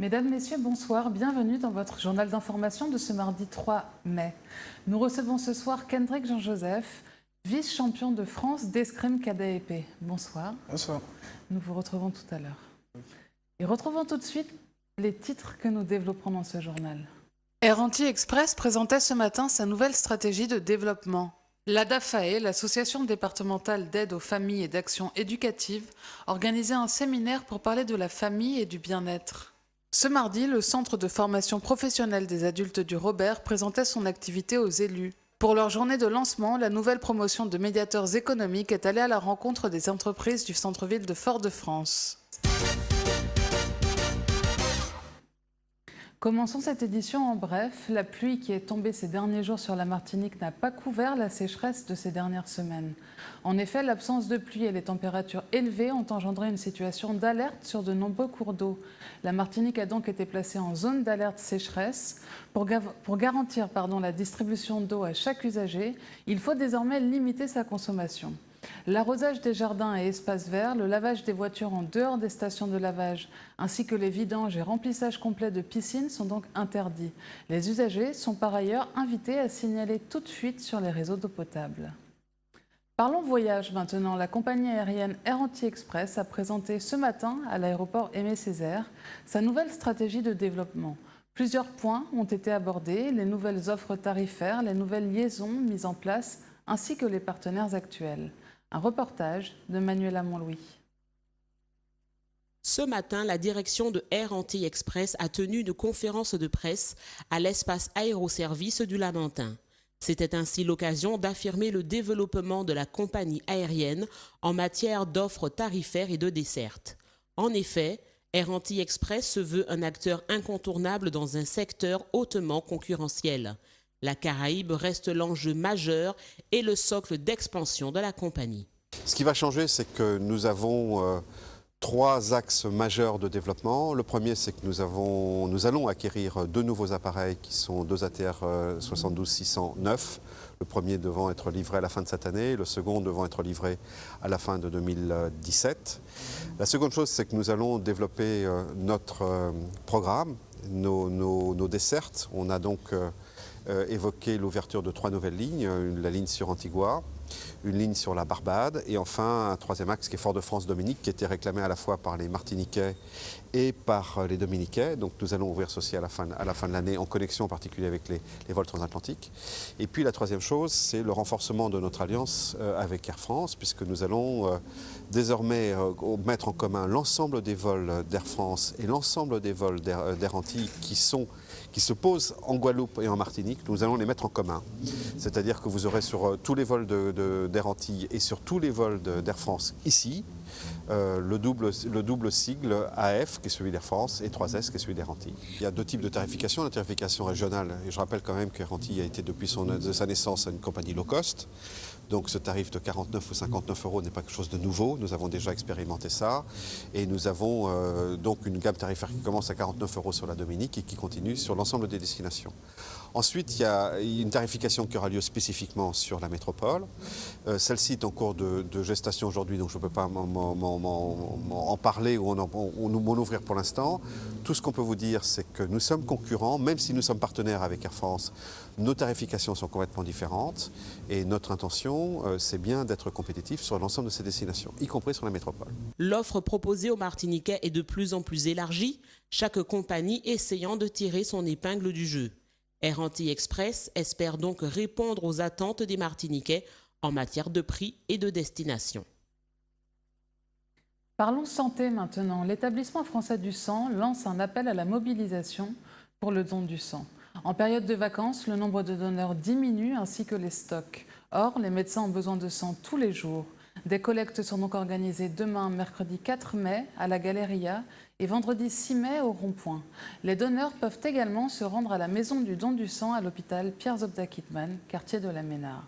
Mesdames, Messieurs, bonsoir. Bienvenue dans votre journal d'information de ce mardi 3 mai. Nous recevons ce soir Kendrick Jean-Joseph, vice-champion de France d'escrime cadet épée. Bonsoir. Bonsoir. Nous vous retrouvons tout à l'heure. Et retrouvons tout de suite les titres que nous développerons dans ce journal. Air Anti-Express présentait ce matin sa nouvelle stratégie de développement. L'ADAFAE, l'association départementale d'aide aux familles et d'action éducative, organisait un séminaire pour parler de la famille et du bien-être. Ce mardi, le Centre de formation professionnelle des adultes du Robert présentait son activité aux élus. Pour leur journée de lancement, la nouvelle promotion de médiateurs économiques est allée à la rencontre des entreprises du centre-ville de Fort-de-France. Commençons cette édition en bref. La pluie qui est tombée ces derniers jours sur la Martinique n'a pas couvert la sécheresse de ces dernières semaines. En effet, l'absence de pluie et les températures élevées ont engendré une situation d'alerte sur de nombreux cours d'eau. La Martinique a donc été placée en zone d'alerte sécheresse. Pour garantir la distribution d'eau à chaque usager, il faut désormais limiter sa consommation. L'arrosage des jardins et espaces verts, le lavage des voitures en dehors des stations de lavage, ainsi que les vidanges et remplissages complets de piscines sont donc interdits. Les usagers sont par ailleurs invités à signaler toute fuite sur les réseaux d'eau potable. Parlons voyage maintenant. La compagnie aérienne Air Anti-Express a présenté ce matin à l'aéroport Aimé-Césaire sa nouvelle stratégie de développement. Plusieurs points ont été abordés, les nouvelles offres tarifaires, les nouvelles liaisons mises en place, ainsi que les partenaires actuels. Un reportage de Manuela Montlouis. Ce matin, la direction de Air Anti-Express a tenu une conférence de presse à l'espace aéroservice du Lamentin. C'était ainsi l'occasion d'affirmer le développement de la compagnie aérienne en matière d'offres tarifaires et de dessertes. En effet, Air Anti-Express se veut un acteur incontournable dans un secteur hautement concurrentiel. La Caraïbe reste l'enjeu majeur et le socle d'expansion de la compagnie. Ce qui va changer, c'est que nous avons trois axes majeurs de développement. Le premier, c'est que nous allons acquérir deux nouveaux appareils qui sont deux ATR 72-609. Le premier devant être livré à la fin de cette année, le second devant être livré à la fin de 2017. La seconde chose, c'est que nous allons développer notre programme, nos dessertes. On a donc évoqué l'ouverture de trois nouvelles lignes, la ligne sur Antigua, une ligne sur la Barbade et enfin un troisième axe qui est Fort-de-France-Dominique qui était réclamé à la fois par les Martiniquais et par les Dominiquais. Donc nous allons ouvrir ceci à la fin de l'année en connexion en particulier avec les vols transatlantiques. Et puis la troisième chose, c'est le renforcement de notre alliance avec Air France puisque nous allons désormais mettre en commun l'ensemble des vols d'Air France et l'ensemble des vols d'Air Antilles qui se posent en Guadeloupe et en Martinique, nous allons les mettre en commun. C'est-à-dire que vous aurez sur tous les vols d'Air Antilles et sur tous les vols d'Air France ici, le double sigle AF qui est celui d'Air France et 3S qui est celui d'Air Antilles. Il y a deux types de tarification, la tarification régionale, et je rappelle quand même qu'Air Antilles a été depuis sa naissance une compagnie low cost. Donc ce tarif de 49 ou 59 euros n'est pas quelque chose de nouveau, nous avons déjà expérimenté ça et nous avons donc une gamme tarifaire qui commence à 49 euros sur la Dominique et qui continue sur l'ensemble des destinations. Ensuite, il y a une tarification qui aura lieu spécifiquement sur la métropole. Celle-ci est en cours de gestation aujourd'hui, donc je ne peux pas en parler ou m'en ouvrir pour l'instant. Tout ce qu'on peut vous dire, c'est que nous sommes concurrents, même si nous sommes partenaires avec Air France, nos tarifications sont complètement différentes et notre intention, c'est bien d'être compétitif sur l'ensemble de ces destinations, y compris sur la métropole. L'offre proposée aux Martiniquais est de plus en plus élargie, chaque compagnie essayant de tirer son épingle du jeu. Air Anti-Express espère donc répondre aux attentes des Martiniquais en matière de prix et de destination. Parlons santé maintenant. L'établissement français du sang lance un appel à la mobilisation pour le don du sang. En période de vacances, le nombre de donneurs diminue ainsi que les stocks. Or, les médecins ont besoin de sang tous les jours. Des collectes sont donc organisées demain, mercredi 4 mai, à la Galeria et vendredi 6 mai au Rond-Point. Les donneurs peuvent également se rendre à la maison du don du sang à l'hôpital Pierre Zobda-Kittmann, quartier de la Ménard.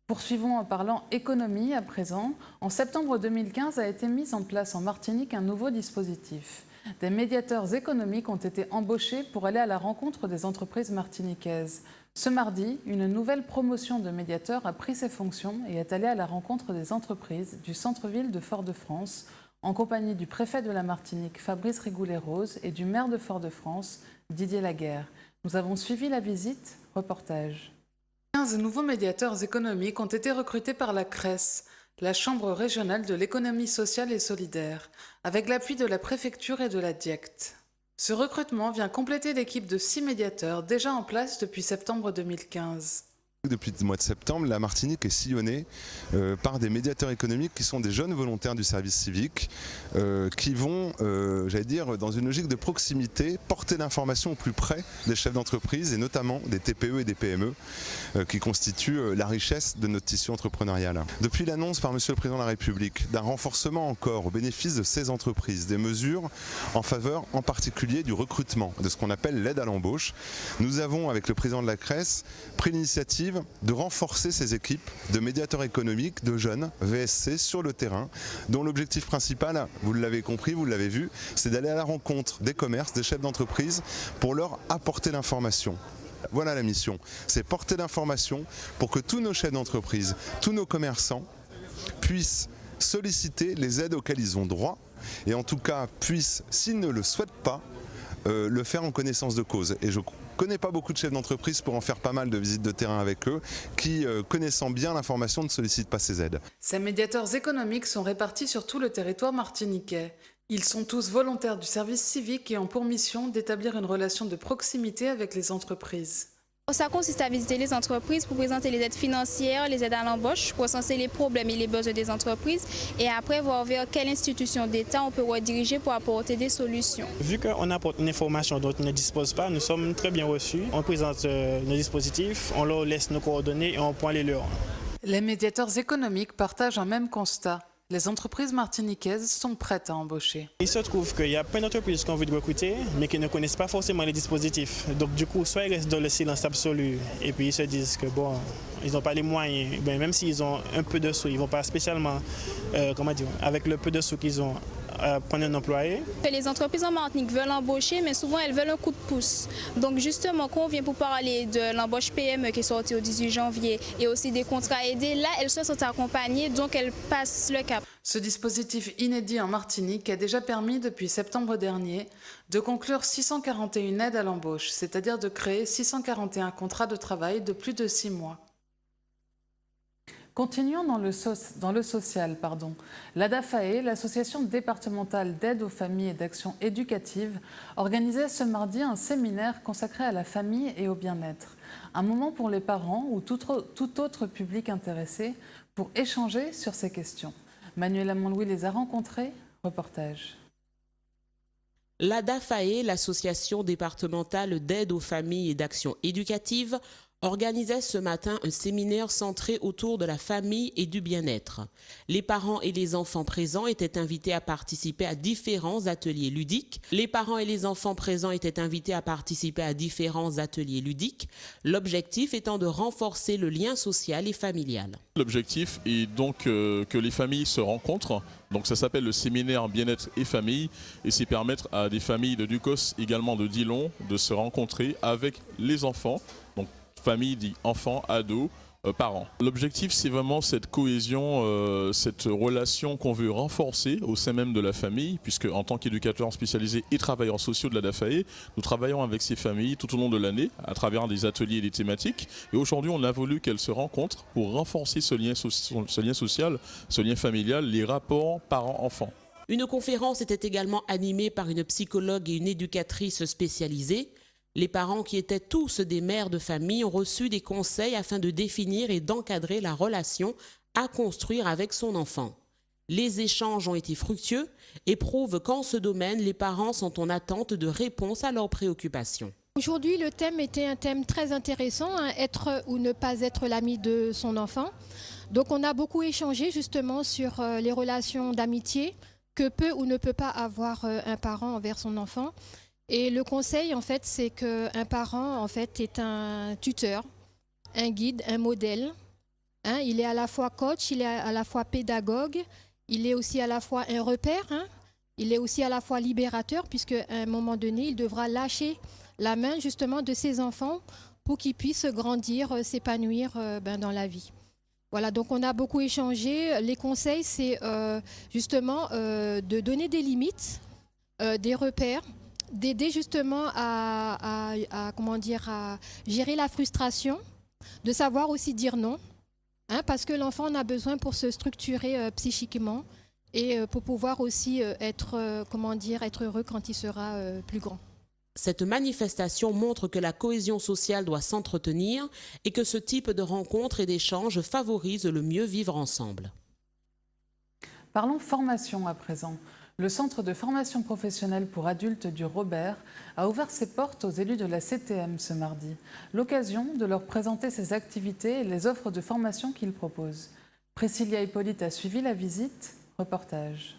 Poursuivons en parlant économie à présent. En septembre 2015 a été mis en place en Martinique un nouveau dispositif. Des médiateurs économiques ont été embauchés pour aller à la rencontre des entreprises martiniquaises. Ce mardi, une nouvelle promotion de médiateurs a pris ses fonctions et est allée à la rencontre des entreprises du centre-ville de Fort-de-France en compagnie du préfet de la Martinique, Fabrice Rigoulet-Rose, et du maire de Fort-de-France, Didier Laguerre. Nous avons suivi la visite. Reportage. 15 nouveaux médiateurs économiques ont été recrutés par la CRES, la Chambre régionale de l'économie sociale et solidaire, avec l'appui de la préfecture et de la DIECT. Ce recrutement vient compléter l'équipe de 6 médiateurs déjà en place depuis septembre 2015. Depuis le mois de septembre, la Martinique est sillonnée par des médiateurs économiques qui sont des jeunes volontaires du service civique qui vont, j'allais dire, dans une logique de proximité, porter l'information au plus près des chefs d'entreprise et notamment des TPE et des PME qui constituent la richesse de notre tissu entrepreneurial. Depuis l'annonce par Monsieur le Président de la République d'un renforcement encore au bénéfice de ces entreprises, des mesures en faveur en particulier du recrutement, de ce qu'on appelle l'aide à l'embauche, nous avons avec le Président de la CRES pris l'initiative de renforcer ces équipes de médiateurs économiques, de jeunes VSC sur le terrain, dont l'objectif principal, vous l'avez compris, vous l'avez vu, c'est d'aller à la rencontre des commerces, des chefs d'entreprise pour leur apporter l'information. Voilà la mission, c'est porter l'information pour que tous nos chefs d'entreprise, tous nos commerçants puissent solliciter les aides auxquelles ils ont droit et en tout cas puissent, s'ils ne le souhaitent pas, le faire en connaissance de cause. Et je ne connais pas beaucoup de chefs d'entreprise pour en faire pas mal de visites de terrain avec eux qui, connaissant bien l'information, ne sollicitent pas ces aides. Ces médiateurs économiques sont répartis sur tout le territoire martiniquais. Ils sont tous volontaires du service civique et ont pour mission d'établir une relation de proximité avec les entreprises. Ça consiste à visiter les entreprises pour présenter les aides financières, les aides à l'embauche, pour recenser les problèmes et les besoins des entreprises et après voir vers quelle institution d'État on peut rediriger pour apporter des solutions. Vu qu'on apporte une information dont on ne dispose pas, nous sommes très bien reçus. On présente nos dispositifs, on leur laisse nos coordonnées et on prend les leurs. Les médiateurs économiques partagent un même constat. Les entreprises martiniquaises sont prêtes à embaucher. Il se trouve qu'il y a plein d'entreprises qui ont envie de recruter, mais qui ne connaissent pas forcément les dispositifs. Donc du coup, soit ils restent dans le silence absolu, et puis ils se disent que bon, ils n'ont pas les moyens. Ben, même s'ils ont un peu de sous, ils ne vont pas spécialement, avec le peu de sous qu'ils ont, prendre un employé. Les entreprises en Martinique veulent embaucher, mais souvent elles veulent un coup de pouce. Donc justement, quand on vient pour parler de l'embauche PME qui est sortie au 18 janvier et aussi des contrats aidés, là elles se sont accompagnées, donc elles passent le cap. Ce dispositif inédit en Martinique a déjà permis depuis septembre dernier de conclure 641 aides à l'embauche, c'est-à-dire de créer 641 contrats de travail de plus de 6 mois. Continuons dans le social. L'ADAFAE, l'association départementale d'aide aux familles et d'action éducative, organisait ce mardi un séminaire consacré à la famille et au bien-être. Un moment pour les parents ou tout autre public intéressé pour échanger sur ces questions. Manuela Montlouis les a rencontrés. Reportage. L'ADAFAE, l'association départementale d'aide aux familles et d'action éducative, organisait ce matin un séminaire centré autour de la famille et du bien-être. Les parents et les enfants présents étaient invités à participer à différents ateliers ludiques. L'objectif étant de renforcer le lien social et familial. L'objectif est donc que les familles se rencontrent. Donc ça s'appelle le séminaire bien-être et famille et c'est permettre à des familles de Ducos, également de Dillon, de se rencontrer avec les enfants. Donc famille dit enfants, ados, parents. L'objectif, c'est vraiment cette cohésion, cette relation qu'on veut renforcer au sein même de la famille, puisque en tant qu'éducateurs spécialisés et travailleurs sociaux de la DAFAE, nous travaillons avec ces familles tout au long de l'année à travers des ateliers et des thématiques. Et aujourd'hui, on a voulu qu'elles se rencontrent pour renforcer ce lien social, ce lien familial, les rapports parents-enfants. Une conférence était également animée par une psychologue et une éducatrice spécialisée. Les parents qui étaient tous des mères de famille ont reçu des conseils afin de définir et d'encadrer la relation à construire avec son enfant. Les échanges ont été fructueux et prouvent qu'en ce domaine, les parents sont en attente de réponses à leurs préoccupations. Aujourd'hui, le thème était un thème très intéressant, être ou ne pas être l'ami de son enfant. Donc on a beaucoup échangé justement sur les relations d'amitié que peut ou ne peut pas avoir un parent envers son enfant. Et le conseil, en fait, c'est qu'un parent, en fait, est un tuteur, un guide, un modèle. Il est à la fois coach, il est à la fois pédagogue, il est aussi à la fois un repère, il est aussi à la fois libérateur, puisqu'à un moment donné, il devra lâcher la main, justement, de ses enfants pour qu'ils puissent grandir, s'épanouir dans la vie. Voilà, donc on a beaucoup échangé. Les conseils, c'est justement de donner des limites, des repères, d'aider justement à gérer la frustration, de savoir aussi dire non, hein, parce que l'enfant en a besoin pour se structurer psychiquement et pour pouvoir aussi être heureux quand il sera plus grand. Cette manifestation montre que la cohésion sociale doit s'entretenir et que ce type de rencontres et d'échanges favorise le mieux vivre ensemble. Parlons formation à présent. Le Centre de formation professionnelle pour adultes du Robert a ouvert ses portes aux élus de la CTM ce mardi. L'occasion de leur présenter ses activités et les offres de formation qu'il propose. Priscilla Hippolyte a suivi la visite. Reportage.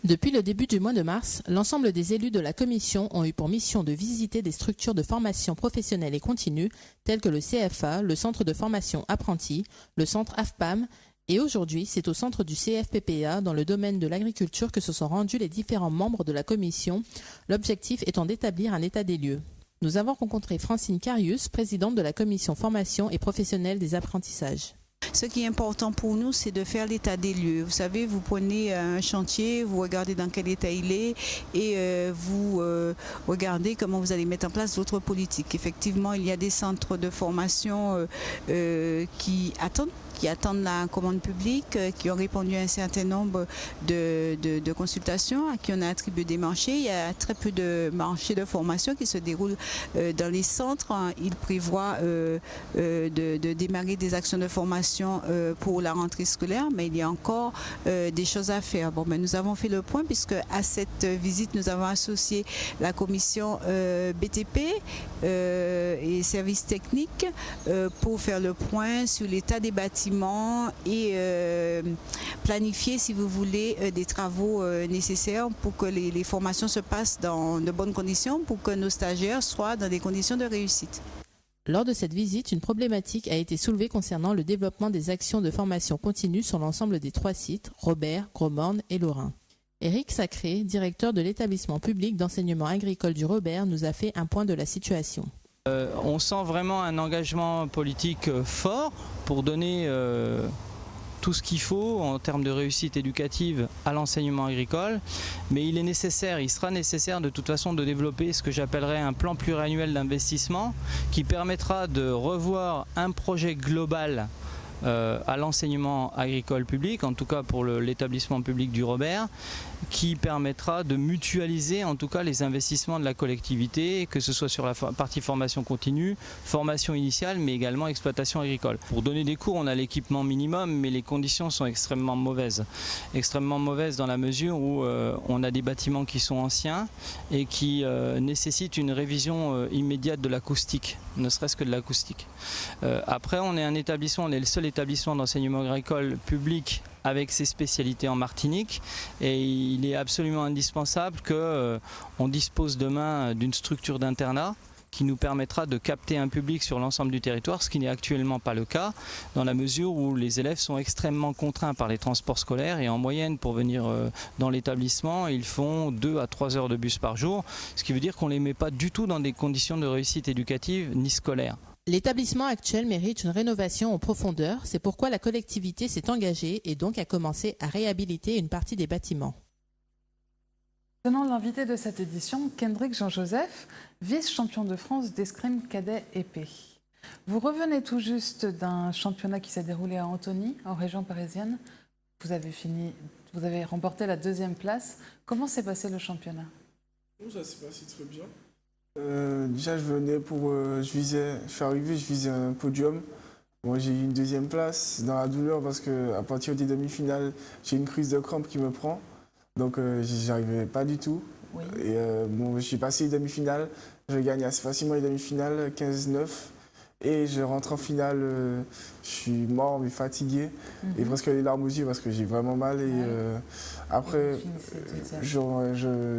Depuis le début du mois de mars, l'ensemble des élus de la commission ont eu pour mission de visiter des structures de formation professionnelle et continue telles que le CFA, le Centre de formation apprentis, le Centre AFPAM et aujourd'hui, c'est au centre du CFPPA dans le domaine de l'agriculture que se sont rendus les différents membres de la commission, l'objectif étant d'établir un état des lieux. Nous avons rencontré Francine Carius, présidente de la commission formation et professionnelle des apprentissages. Ce qui est important pour nous, c'est de faire l'état des lieux. Vous savez, vous prenez un chantier, vous regardez dans quel état il est et vous regardez comment vous allez mettre en place votre politique. Effectivement, il y a des centres de formation qui attendent la commande publique, qui ont répondu à un certain nombre de consultations, à qui on a attribué des marchés. Il y a très peu de marchés de formation qui se déroulent dans les centres. Ils prévoient de démarrer des actions de formation pour la rentrée scolaire, mais il y a encore des choses à faire. Bon, mais nous avons fait le point puisque à cette visite, nous avons associé la commission BTP et services techniques pour faire le point sur l'état des bâtiments et planifier, si vous voulez, des travaux nécessaires pour que les formations se passent dans de bonnes conditions, pour que nos stagiaires soient dans des conditions de réussite. Lors de cette visite, une problématique a été soulevée concernant le développement des actions de formation continue sur l'ensemble des 3 sites, Robert, Gros-Morne et Lorrain. Éric Sacré, directeur de l'établissement public d'enseignement agricole du Robert, nous a fait un point de la situation. On sent vraiment un engagement politique fort pour donner tout ce qu'il faut en termes de réussite éducative à l'enseignement agricole, mais il sera nécessaire de toute façon de développer ce que j'appellerais un plan pluriannuel d'investissement qui permettra de revoir un projet global à l'enseignement agricole public, en tout cas pour l'établissement public du Robert, qui permettra de mutualiser en tout cas les investissements de la collectivité, que ce soit sur la partie formation continue, formation initiale, mais également exploitation agricole. Pour donner des cours, on a l'équipement minimum, mais les conditions sont extrêmement mauvaises. Extrêmement mauvaises dans la mesure où on a des bâtiments qui sont anciens et qui nécessitent une révision immédiate de l'acoustique, ne serait-ce que de l'acoustique. Après, on est un établissement, on est le seul établissement d'enseignement agricole public avec ses spécialités en Martinique et il est absolument indispensable qu'on dispose demain d'une structure d'internat qui nous permettra de capter un public sur l'ensemble du territoire, ce qui n'est actuellement pas le cas, dans la mesure où les élèves sont extrêmement contraints par les transports scolaires et en moyenne pour venir dans l'établissement, ils font 2 à 3 heures de bus par jour, ce qui veut dire qu'on ne les met pas du tout dans des conditions de réussite éducative ni scolaire. L'établissement actuel mérite une rénovation en profondeur, c'est pourquoi la collectivité s'est engagée et donc a commencé à réhabiliter une partie des bâtiments. Selon l'invité de cette édition, Kendrick Jean-Joseph, vice-champion de France d'escrime cadet épée. Vous revenez tout juste d'un championnat qui s'est déroulé à Antony, en région parisienne. Vous avez remporté la 2e place. Comment s'est passé le championnat? Ça s'est passé très bien. Déjà, je suis arrivé, je visais un podium. Moi, j'ai eu une 2e place dans la douleur parce qu'à partir des demi-finales, j'ai une crise de crampe qui me prend. Donc, j'y arrivais pas du tout. Oui. Et je suis passé les demi-finales. Je gagne assez facilement les demi-finales, 15-9. Et je rentre en finale, je suis mort mais fatigué. Et presque les larmes aux yeux parce que j'ai vraiment mal. Et après, je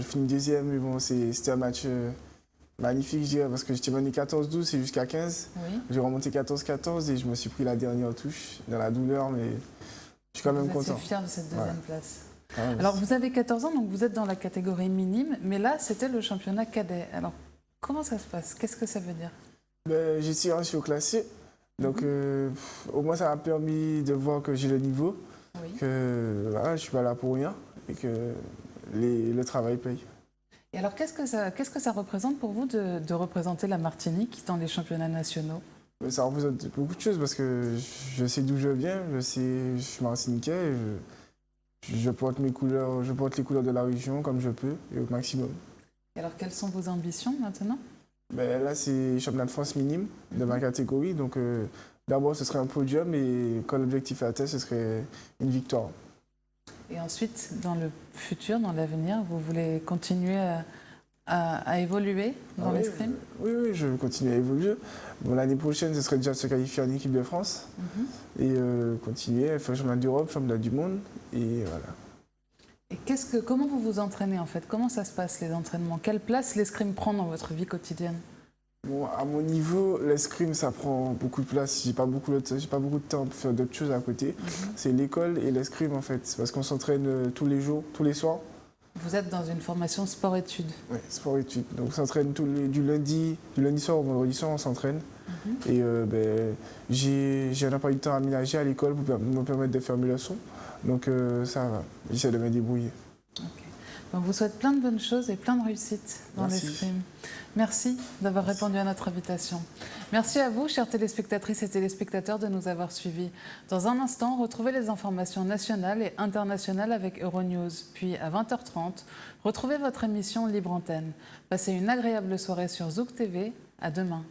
finis 2e. Mais bon, c'était un match magnifique, je dirais, parce que j'étais mené 14-12 et jusqu'à 15. Oui. J'ai remonté 14-14 et je me suis pris la dernière touche dans la douleur, mais je suis quand même content. Vous êtes fier de cette 2e place. Alors, vous avez 14 ans, donc vous êtes dans la catégorie minime, mais là, c'était le championnat cadet. Alors, comment ça se passe? Qu'etce que ça veut dire? J'ai tiré sur classé. Donc au moins ça m'a permis de voir que j'ai le niveau, Oui. que voilà, je ne suis pas là pour rien et que le travail paye. Et alors, qu'est-ce que ça représente pour vous de représenter la Martinique dans les championnats nationaux? Ça représente beaucoup de choses parce que je sais d'où je viens, je suis martiniquais, je porte mes couleurs, je porte les couleurs de la région comme je peux et au maximum. Et alors, quelles sont vos ambitions maintenant? Ben, là, c'est championnat de France minime de ma catégorie, donc d'abord ce serait un podium et quand l'objectif est atteint, ce serait une victoire. Et ensuite, dans le futur, dans l'avenir, vous voulez continuer à évoluer dans l'escrime? Oui, je vais continuer à évoluer. Bon, l'année prochaine, ce serait déjà de se qualifier en équipe de France et continuer à faire championnat d'Europe, championnat du monde et voilà. Et comment vous vous entraînez en fait? Comment ça se passe les entraînements? Quelle place l'escrime prend dans votre vie quotidienne? Bon, à mon niveau, l'escrime, ça prend beaucoup de place. J'ai pas beaucoup de temps pour faire d'autres choses à côté. C'est l'école et l'escrime en fait, parce qu'on s'entraîne tous les jours, tous les soirs. Vous êtes dans une formation sport-études? Oui, sport-études. Donc on s'entraîne du lundi soir au vendredi soir, on s'entraîne. Et j'ai un emploi du temps aménagé à l'école pour me permettre de faire mes leçons. Donc ça va, j'essaie de me débrouiller. Okay. On vous souhaite plein de bonnes choses et plein de réussites dans l'escrime. Merci d'avoir répondu à notre invitation. Merci à vous, chères téléspectatrices et téléspectateurs, de nous avoir suivis. Dans un instant, retrouvez les informations nationales et internationales avec Euronews. Puis à 20h30, retrouvez votre émission Libre Antenne. Passez une agréable soirée sur Zouk TV. À demain.